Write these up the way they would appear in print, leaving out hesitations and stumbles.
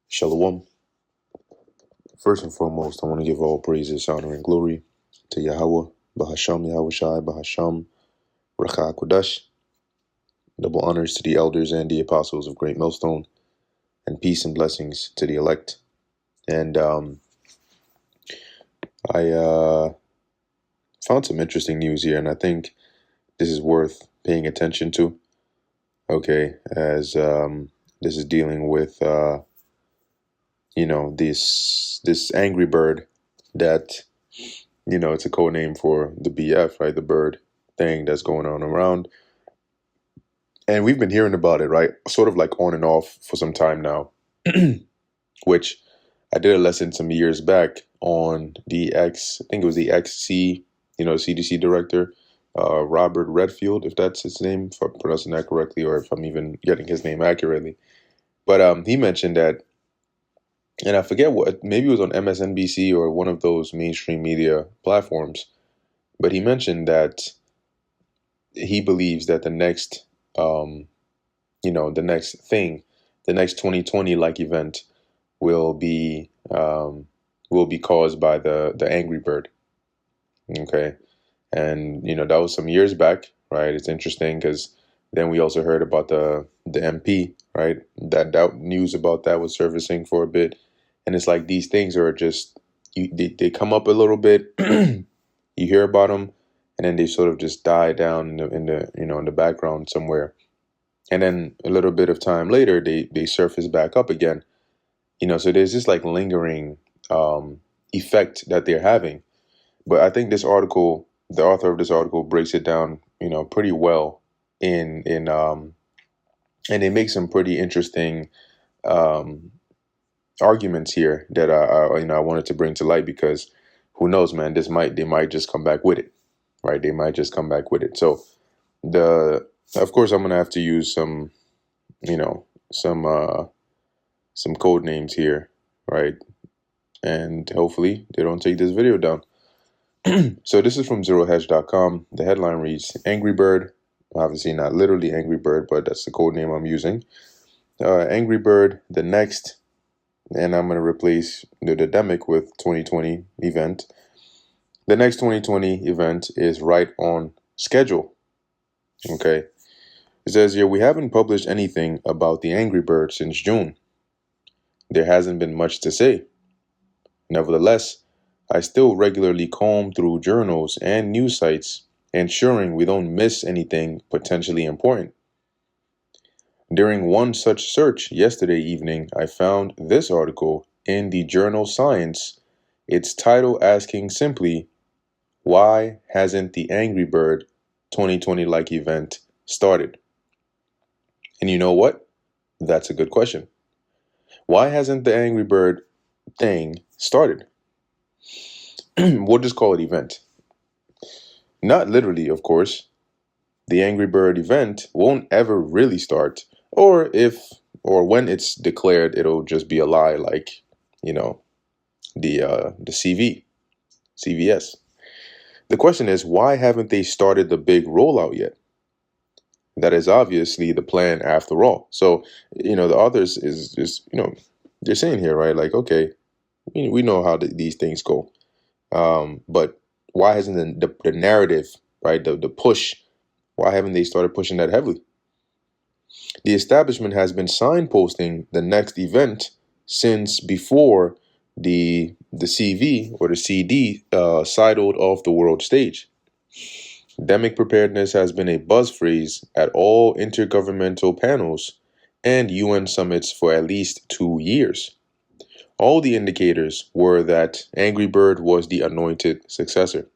Shalom. First and foremost, I want to give all praises, honor, and glory to Yahweh, Bahasham Yahweh Shai, Bahasham Racha Kodash. Double honors to the elders and the apostles of Great Millstone, and peace and blessings to the elect. And I found some interesting news here, and I think this is worth paying attention to. Okay, as this is dealing with this Angry Bird that it's a code name for the BF, right? The bird thing that's going on around. And we've been hearing about it, right? Sort of like on and off for some time now, which I did a lesson some years back on I think it was the XC, CDC director, Robert Redfield, if that's his name, if I'm pronouncing that correctly, or if I'm even getting his name accurately. But he mentioned that, and I forget what, maybe it was on MSNBC or one of those mainstream media platforms, but he mentioned that he believes that the next the next 2020 like event will be caused by the Angry Bird. Okay, and that was some years back, right? It's interesting because then we also heard about the MP, right? That news about that was surfacing for a bit, and it's like these things are just they come up a little bit, you hear about them, and then they sort of just die down in the background somewhere. And then a little bit of time later, they surface back up again. So there's this like lingering effect that they're having. But I think the author of this article breaks it down, pretty well and they make some pretty interesting um, arguments here that I wanted to bring to light, because who knows, man, they might just come back with it, right? They might just come back with it. So of course, I'm gonna have to use some, you know, some code names here, right? And hopefully they don't take this video down. So this is from zerohedge.com. The headline reads, Angry Bird, obviously not literally Angry Bird, but that's the code name I'm using. Angry Bird, the next, and I'm going to replace the Demic with 2020 event. The next 2020 event is right on schedule. Okay. It says here, we haven't published anything about the Angry Bird since June. There hasn't been much to say. Nevertheless, I still regularly comb through journals and news sites, ensuring we don't miss anything potentially important. During one such search yesterday evening, I found this article in the journal Science, its title asking simply, why hasn't the Angry Bird 2020-like event started? And you know what? That's a good question. Why hasn't the Angry Bird thing started? We'll just call it event. Not literally, of course. The Angry Bird event won't ever really start, or when it's declared, it'll just be a lie, like the CVS. The question is, why haven't they started the big rollout yet? That is obviously the plan after all. So the authors is just they're saying here, right? Like, okay, we know how these things go, but why hasn't the narrative, right, the push? Why haven't they started pushing that heavily? The establishment has been signposting the next event since before the CV or the CD sidled off the world stage. Demic preparedness has been a buzz phrase at all intergovernmental panels and UN summits for at least 2 years. All the indicators were that Angry Bird was the anointed successor.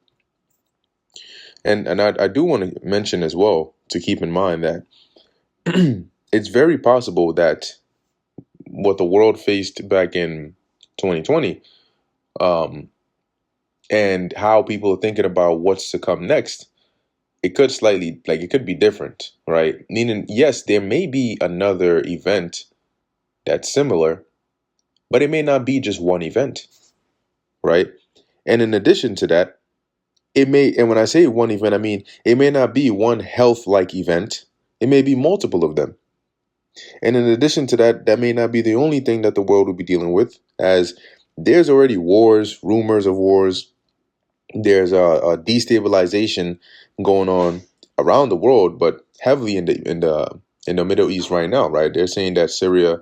And I do want to mention as well, to keep in mind that it's very possible that what the world faced back in 2020, and how people are thinking about what's to come next, it could be different, right? Meaning, yes, there may be another event that's similar, but it may not be just one event, right? And in addition to that, and when I say one event, I mean, it may not be one health-like event. It may be multiple of them. And in addition to that, that may not be the only thing that the world will be dealing with, as there's already wars, rumors of wars. There's a destabilization going on around the world, but heavily in the Middle East right now. Right, they're saying that Syria,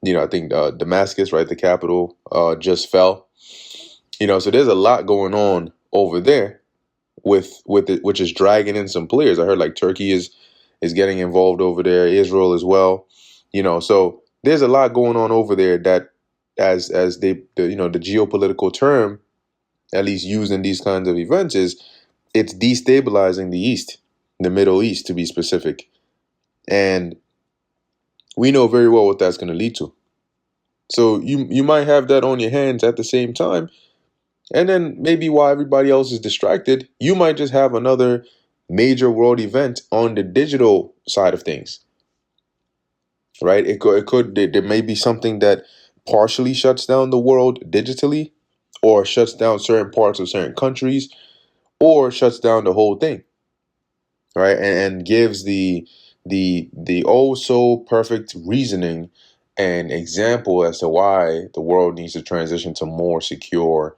I think Damascus, right, the capital, just fell. So there's a lot going on over there with it, which is dragging in some players. I heard like Turkey is getting involved over there, Israel as well. So there's a lot going on over there that, as the geopolitical term, at least used in these kinds of events, is it's destabilizing the East, the Middle East to be specific, and we know very well what that's going to lead to. So you might have that on your hands at the same time. And then maybe while everybody else is distracted, you might just have another major world event on the digital side of things, right? There may be something that partially shuts down the world digitally, or shuts down certain parts of certain countries, or shuts down the whole thing, right? And gives the oh so perfect reasoning and example as to why the world needs to transition to more secure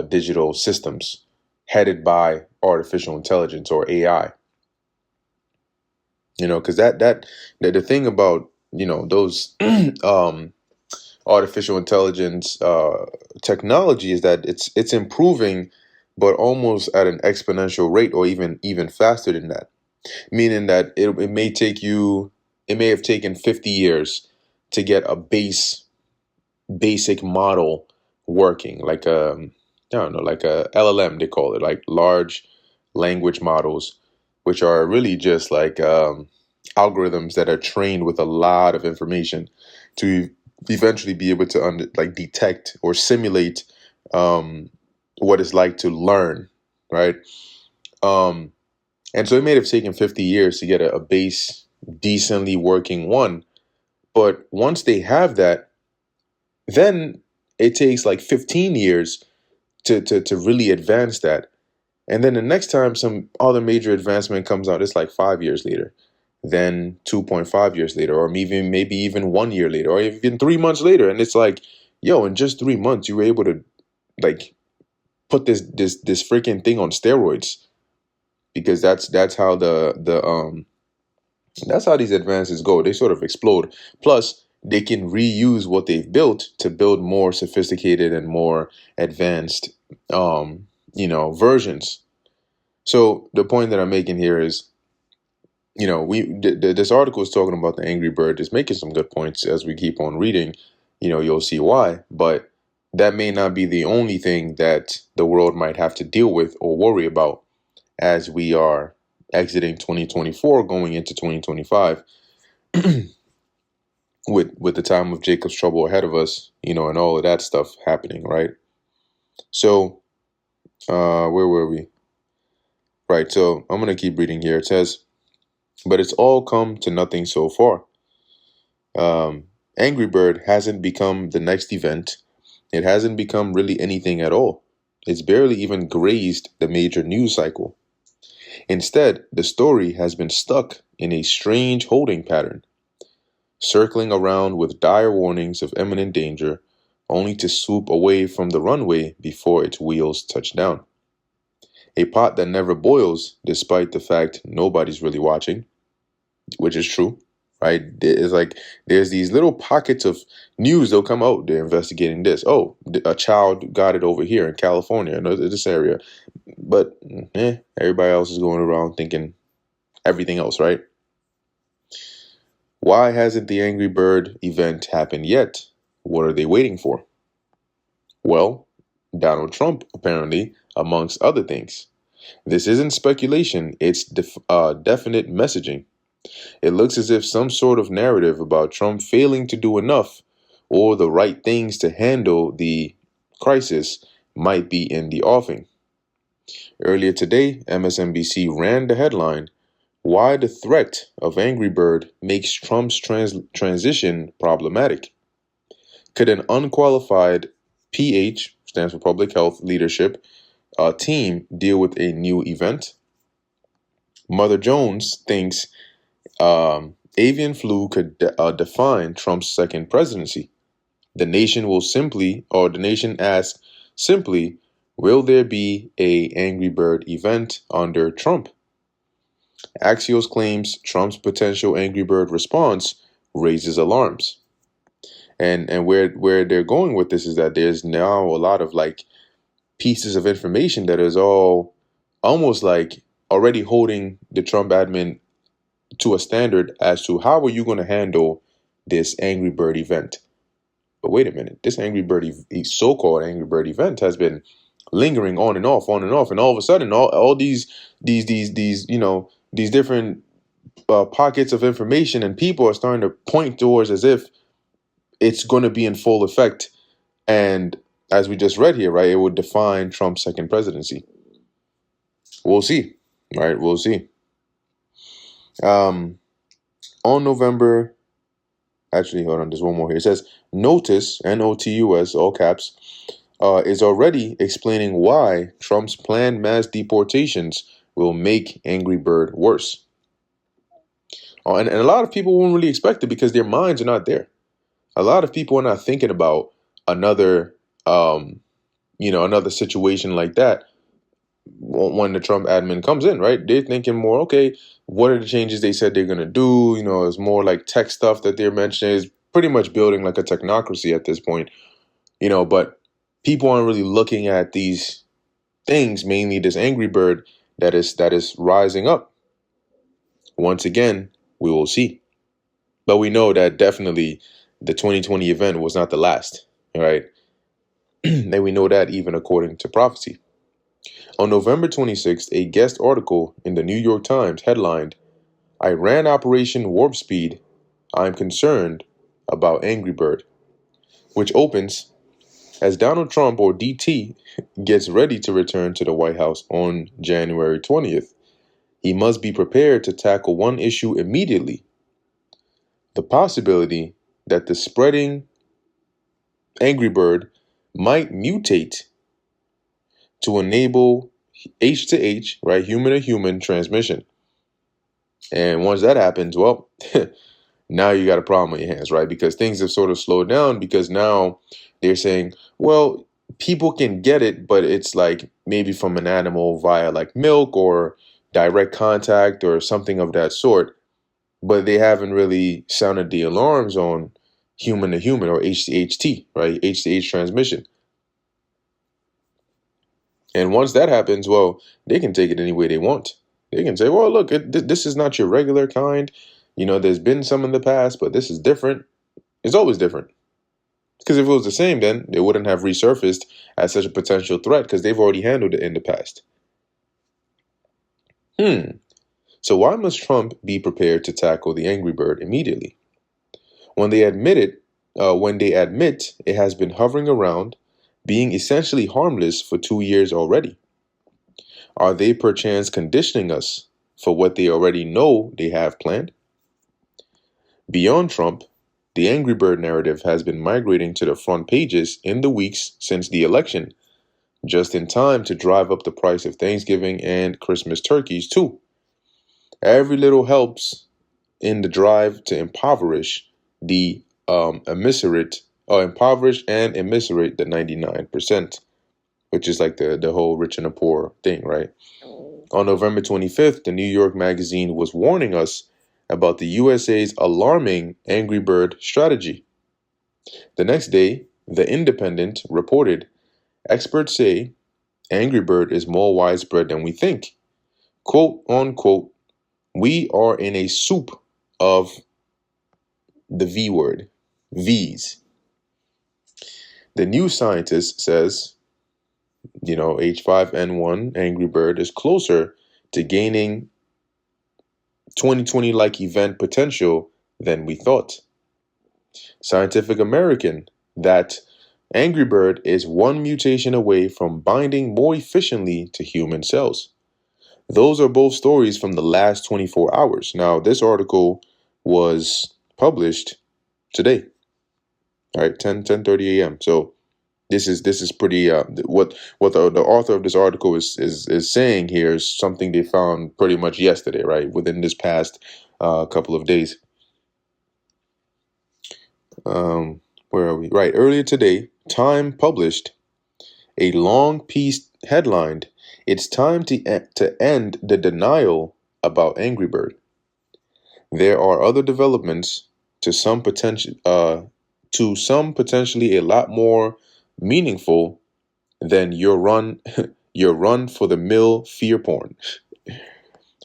digital systems headed by artificial intelligence or AI. Because the thing about those artificial intelligence technology is that it's improving, but almost at an exponential rate, or even faster than that. Meaning that it may have taken 50 years to get a basic model working, like I don't know, like a LLM, they call it, like large language models, which are really just like algorithms that are trained with a lot of information to eventually be able to like detect or simulate um, what it's like to learn, right? Um, and so it may have taken 50 years to get a base, decently working one. But once they have that, then it takes like 15 years to really advance that. And then the next time some other major advancement comes out, it's like 5 years later, then 2.5 years later, or maybe even 1 year later, or even 3 months later. And it's like, yo, in just 3 months, you were able to like put this freaking thing on steroids, because that's how that's how these advances go. They sort of explode. Plus, they can reuse what they've built to build more sophisticated and more advanced, versions. So the point that I'm making here is, this article is talking about the Angry Bird. It's making some good points. As we keep on reading, you'll see why. But that may not be the only thing that the world might have to deal with or worry about as we are exiting 2024, going into 2025. with the time of Jacob's trouble ahead of us, and all of that stuff happening, right? So, where were we? Right. So I'm gonna keep reading here. It says, "But it's all come to nothing so far. Angry Bird hasn't become the next event. It hasn't become really anything at all. It's barely even grazed the major news cycle. Instead, the story has been stuck in a strange holding pattern, circling around with dire warnings of imminent danger, only to swoop away from the runway before its wheels touch down. A pot that never boils, despite the fact nobody's really watching," which is true, right? It's like there's these little pockets of news that'll come out. They're investigating this. Oh, a child got it over here in California, in this area. But everybody else is going around thinking everything else, right? Why hasn't the Angry Bird event happened yet? What are they waiting for? Well, Donald Trump, apparently, amongst other things. This isn't speculation, it's definite messaging. It looks as if some sort of narrative about Trump failing to do enough or the right things to handle the crisis might be in the offing. Earlier today, MSNBC ran the headline, "Why the Threat of Angry Bird Makes Trump's Transition Problematic." Could an unqualified PH, stands for Public Health Leadership, team deal with a new event? Mother Jones thinks avian flu could define Trump's second presidency. The nation asks simply, will there be a Angry Bird event under Trump? Axios claims Trump's potential Angry Bird response raises alarms. And where they're going with this is that there's now a lot of like pieces of information that is all almost like already holding the Trump admin to a standard as to how are you going to handle this Angry Bird event. But wait a minute, this so-called Angry Bird event has been lingering on and off, and all of a sudden, all these these different pockets of information and people are starting to point towards as if it's going to be in full effect, and as we just read here, right, it would define Trump's second presidency. We'll see, right? We'll see. On November. Actually, hold on, there's one more here. It says, Notus, Notus, all caps, is already explaining why Trump's planned mass deportations will make Angry Bird worse. And a lot of people won't really expect it because their minds are not there. A lot of people are not thinking about another, another situation like that when the Trump admin comes in, right? They're thinking more, okay, what are the changes they said they're going to do? It's more like tech stuff that they're mentioning. Is pretty much building like a technocracy at this point, but people aren't really looking at these things, mainly this Angry Bird that is rising up. Once again, we will see. But we know that definitely the 2020 event was not the last, right? And we know that even according to prophecy. On November 26th, a guest article in the New York Times headlined, Iran Operation Warp Speed, I'm concerned about Angry Bird, which opens, as Donald Trump, or DT, gets ready to return to the White House on January 20th. He must be prepared to tackle one issue immediately: the possibility that the spreading Angry Bird might mutate to enable H to H, right, human to human transmission. And once that happens, well, now you got a problem on your hands, right? Because things have sort of slowed down because now they're saying, well, people can get it, but it's like maybe from an animal via like milk or direct contact or something of that sort. But they haven't really sounded the alarms on human to human or H to HT, right? H to H transmission. And once that happens, well, they can take it any way they want. They can say, well, look, this is not your regular kind. There's been some in the past, but this is different. It's always different. Because if it was the same, then it wouldn't have resurfaced as such a potential threat because they've already handled it in the past. So why must Trump be prepared to tackle the Angry Bird immediately? When they admit it has been hovering around, being essentially harmless for 2 years already. Are they perchance conditioning us for what they already know they have planned? Beyond Trump, the Angry Bird narrative has been migrating to the front pages in the weeks since the election, just in time to drive up the price of Thanksgiving and Christmas turkeys too. Every little helps in the drive to impoverish the impoverish and immiserate the 99%, which is like the whole rich and the poor thing, right? On November 25th, the New York Magazine was warning us about the USA's alarming Angry Bird strategy. The next day, The Independent reported, experts say Angry Bird is more widespread than we think. Quote unquote, we are in a soup of the V word, V's. The New Scientist says, H5N1 Angry Bird is closer to gaining 2020-like event potential than we thought. Scientific American, that Angry Bird is one mutation away from binding more efficiently to human cells. Those are both stories from the last 24 hours. Now, this article was published today, all right, 10:30 a.m. So this is pretty. What the author of this article is saying here is something they found pretty much yesterday, right? Within this past couple of days. Where are we? Right. Earlier today, Time published a long piece headlined, "It's time to end the denial about Angry Bird. There are other developments to some potentially a lot more meaningful than your run your run for the mill fear porn."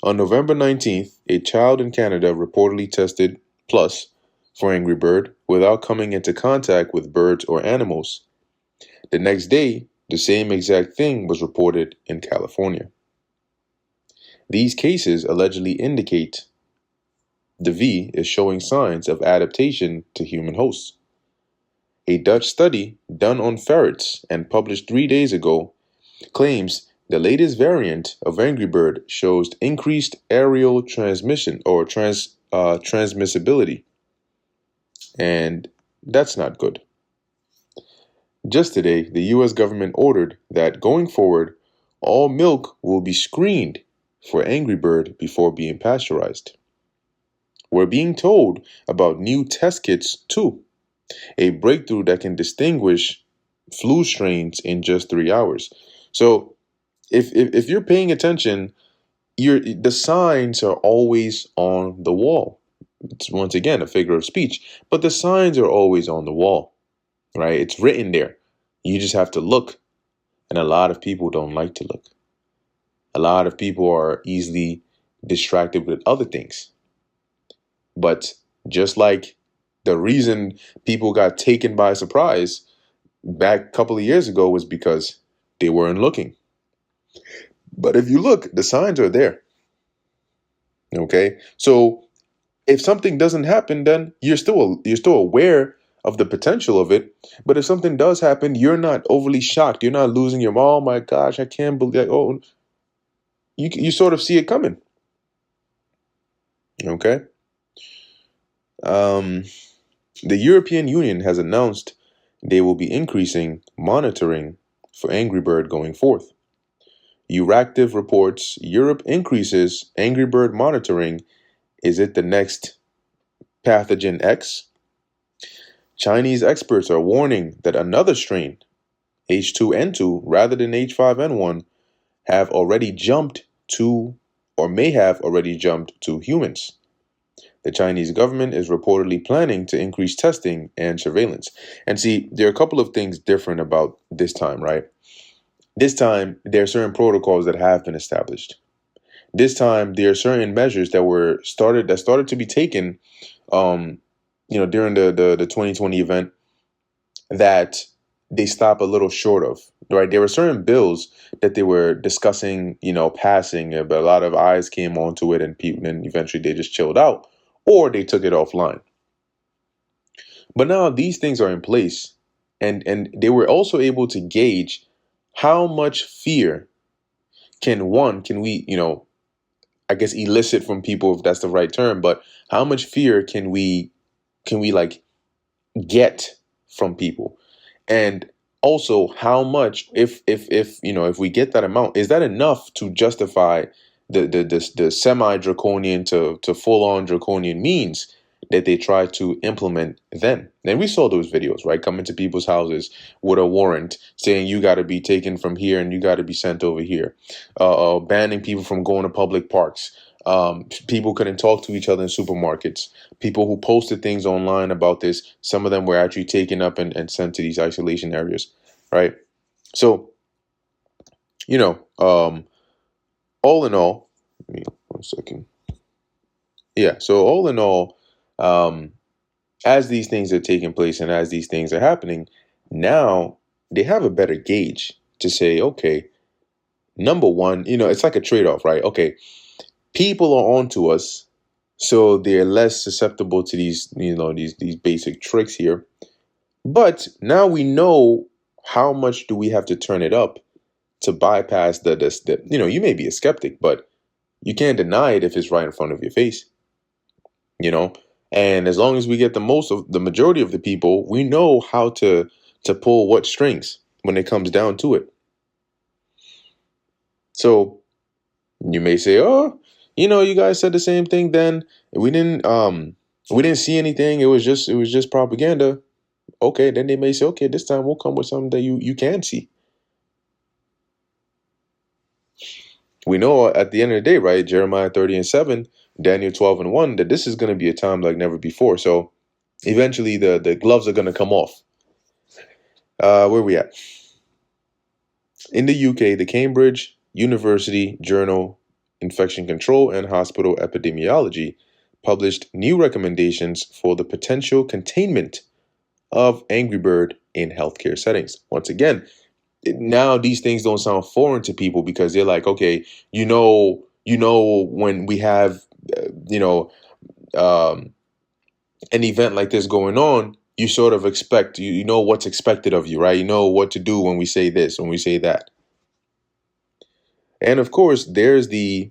On November 19th, a child in Canada reportedly tested Plus for Angry Bird without coming into contact with birds or animals. The next day, the same exact thing was reported in California. These cases allegedly indicate the V is showing signs of adaptation to human hosts. A Dutch study done on ferrets and published 3 days ago claims the latest variant of Angry Bird shows increased aerial transmission or transmissibility, and that's not good. Just today, the US government ordered that going forward, all milk will be screened for Angry Bird before being pasteurized. We're being told about new test kits too, a breakthrough that can distinguish flu strains in just 3 hours. So if you're paying attention, the signs are always on the wall. It's once again a figure of speech, but the signs are always on the wall, right? It's written there. You just have to look, and a lot of people don't like to look. A lot of people are easily distracted with other things. But just like the reason people got taken by surprise back a couple of years ago was because they weren't looking. But if you look, the signs are there. Okay? So if something doesn't happen, then you're still aware of the potential of it. But if something does happen, you're not overly shocked. You're not losing your mind. Oh my gosh, I can't believe. Oh, you sort of see it coming. Okay. Um, the European Union has announced they will be increasing monitoring for Angry Bird going forth. Euractiv reports Europe increases Angry Bird monitoring. Is it the next pathogen X? Chinese experts are warning that another strain, H2N2 rather than H5N1, have already jumped to or may have already jumped to humans. The Chinese government is reportedly planning to increase testing and surveillance. And see, there are a couple of things different about this time, right? This time, there are certain protocols that have been established. This time, there are certain measures that started to be taken, um, during the 2020 event that they stop a little short of, right? There were certain bills that they were discussing, passing, but a lot of eyes came onto it, and people, and eventually they just chilled out, or they took it offline. But now these things are in place, and they were also able to gauge how much fear can we, I guess elicit from people, if that's the right term, but how much fear can we like get from people? And also how much, if we get that amount, is that enough to justify the semi draconian to full on draconian means that they try to implement then? And we saw those videos, right? Coming to people's houses with a warrant saying you got to be taken from here and you got to be sent over here, banning people from going to public parks. People couldn't talk to each other in supermarkets. People who posted things online about this, some of them were actually taken up and sent to these isolation areas, right? So, you know, um, all in all, give me 1 second. Yeah, so all in all, um, as these things are taking place and as these things are happening, now they have a better gauge to say, okay, number one, it's like a trade-off, right? Okay, people are onto us, so they're less susceptible to these basic tricks here. But now we know how much do we have to turn it up to bypass you may be a skeptic, but you can't deny it if it's right in front of your face, you know? And as long as we get the majority of the people, we know how to pull what strings when it comes down to it. So you may say, oh, you guys said the same thing then. We didn't We didn't see anything. It was just propaganda. Okay, then they may say, okay, this time we'll come with something that you can see. We know at the end of the day, right? Jeremiah 30:7, Daniel 12:1, that this is going to be a time like never before. So eventually the gloves are going to come off. Where we at? In the UK, the Cambridge University Journal Infection Control and Hospital Epidemiology published new recommendations for the potential containment of Angry Bird in healthcare settings. Once again, now these things don't sound foreign to people because they're like, okay, when we have, you know, um, an event like this going on, you sort of expect, you know what's expected of you, right? You know what to do when we say this, when we say that. And of course, there's the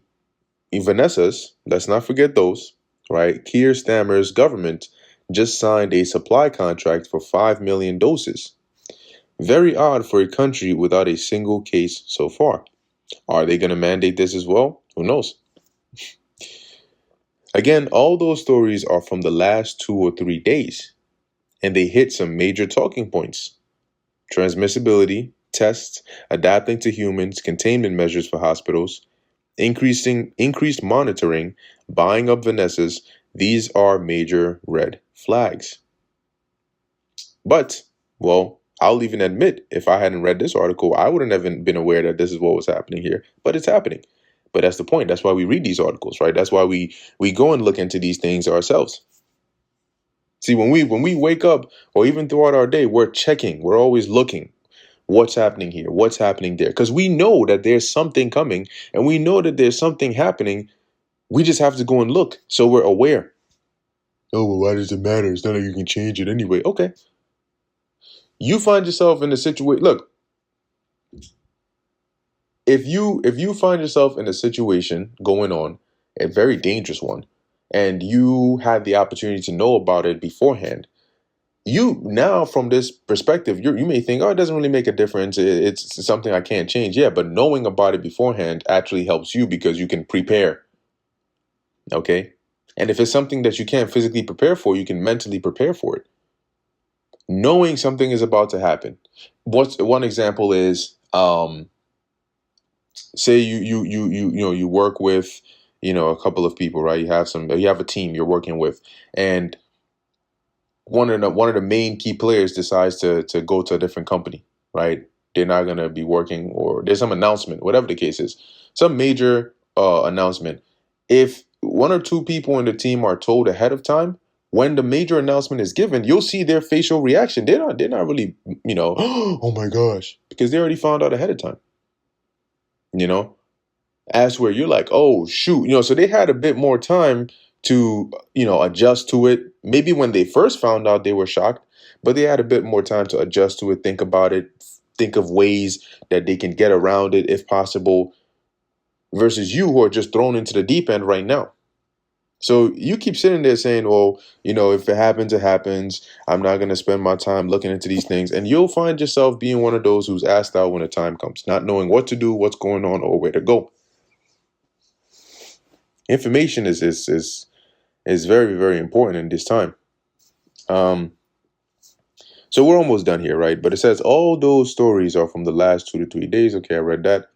Vanessas. Let's not forget those, right? Keir Starmer's government just signed a supply contract for 5 million doses. Very odd for a country without a single case so far. Are they going to mandate this as well? Who knows? Again, all those stories are from the last 2 or 3 days, and they hit some major talking points. Transmissibility, tests, adapting to humans, containment measures for hospitals, increased monitoring, buying up Vanessas. These are major red flags. But, well, I'll even admit, if I hadn't read this article, I wouldn't have been aware that this is what was happening here. But it's happening. But that's the point. That's why we read these articles, right? That's why we go and look into these things ourselves. See, when we wake up, or even throughout our day, we're checking. We're always looking. What's happening here? What's happening there? Because we know that there's something coming, and we know that there's something happening. We just have to go and look, so we're aware. Oh, well, why does it matter? It's not like you can change it anyway. Okay. You find yourself in a situation. Look, if you find yourself in a situation going on, a very dangerous one, and you had the opportunity to know about it beforehand, you now from this perspective, you may think, oh, it doesn't really make a difference. It's something I can't change. Yeah, but knowing about it beforehand actually helps you because you can prepare. Okay, and if it's something that you can't physically prepare for, you can mentally prepare for it. Knowing something is about to happen. What's one example is, say you work with, a couple of people, right? You have a team you're working with, and one of the main key players decides to go to a different company, right? They're not gonna be working, or there's some announcement, whatever the case is, some major announcement. If one or two people in the team are told ahead of time, when the major announcement is given, you'll see their facial reaction. They're not really, oh my gosh, because they already found out ahead of time. You know, as where you're like, oh shoot, so they had a bit more time to, adjust to it. Maybe when they first found out, they were shocked, but they had a bit more time to adjust to it, think about it, think of ways that they can get around it if possible, versus you who are just thrown into the deep end right now. So you keep sitting there saying, well, if it happens, it happens. I'm not going to spend my time looking into these things. And you'll find yourself being one of those who's asked out when the time comes, not knowing what to do, what's going on, or where to go. Information is very, very important in this time. So we're almost done here, right? But it says all those stories are from the last 2 to 3 days. Okay, I read that.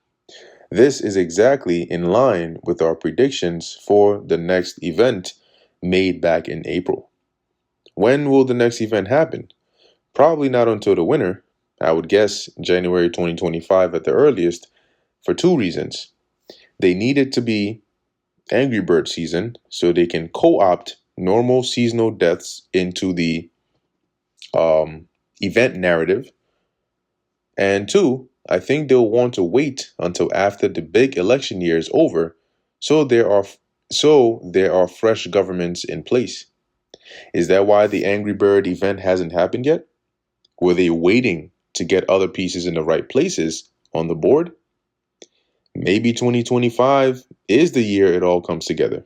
This is exactly in line with our predictions for the next event made back in April. When will the next event happen? Probably not until the winter. I would guess January 2025 at the earliest, for two reasons. They need it to be Angry Bird season so they can co-opt normal seasonal deaths into the event narrative. And two, I think they'll want to wait until after the big election year is over, so there are fresh governments in place. Is that why the Angry Bird event hasn't happened yet? Were they waiting to get other pieces in the right places on the board? Maybe 2025 is the year it all comes together.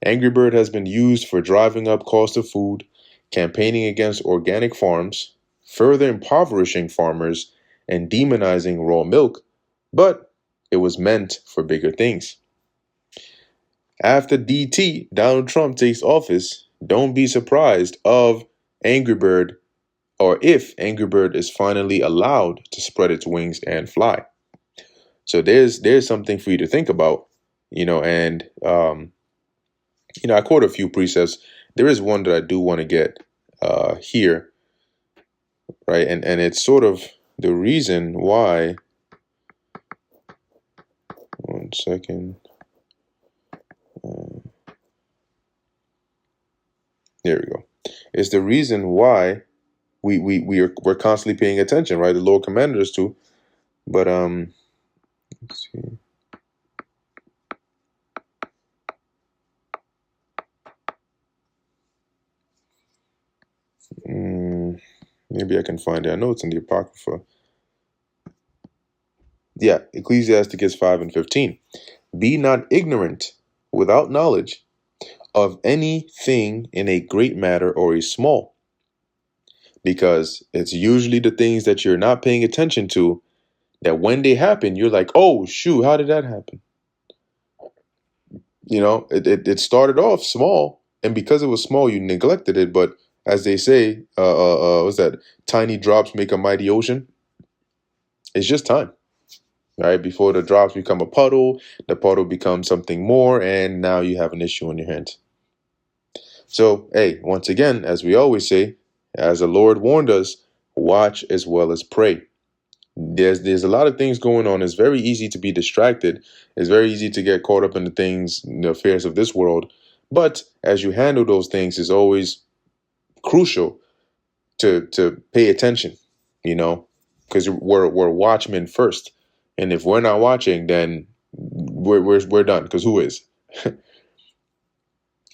Angry Bird has been used for driving up cost of food, campaigning against organic farms, further impoverishing farmers, and demonizing raw milk, but it was meant for bigger things. After DT, Donald Trump, takes office, don't be surprised of Angry Bird, or if Angry Bird is finally allowed to spread its wings and fly. So there's something for you to think about, and I quote a few precepts. There is one that I do want to get here, right? And it's sort of the reason why. One second. There we go. It's the reason why we're constantly paying attention, right? The Lord commanded us to. But let's see. Maybe I can find it. I know it's in the Apocrypha. Yeah, Ecclesiasticus 5:15. Be not ignorant without knowledge of anything in a great matter or a small, because it's usually the things that you're not paying attention to that when they happen, you're like, oh, shoot, how did that happen? It started off small, and because it was small, you neglected it. But as they say, what's that? Tiny drops make a mighty ocean. It's just time, right? Before the drops become a puddle, the puddle becomes something more, and now you have an issue on your hands. So, hey, once again, as we always say, as the Lord warned us, watch as well as pray. There's a lot of things going on. It's very easy to be distracted. It's very easy to get caught up in the affairs of this world. But as you handle those things, it's always crucial to pay attention, because we're watchmen first. And if we're not watching, then we're done, because who is?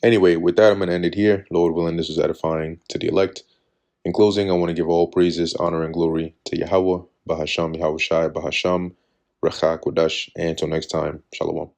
Anyway, with that, I'm going to end it here. Lord willing, this was edifying to the elect. In closing, I want to give all praises, honor, and glory to Yahweh, Bahasham, Yahushai, Bahasham, Recha, Kodash, and until next time, Shalom.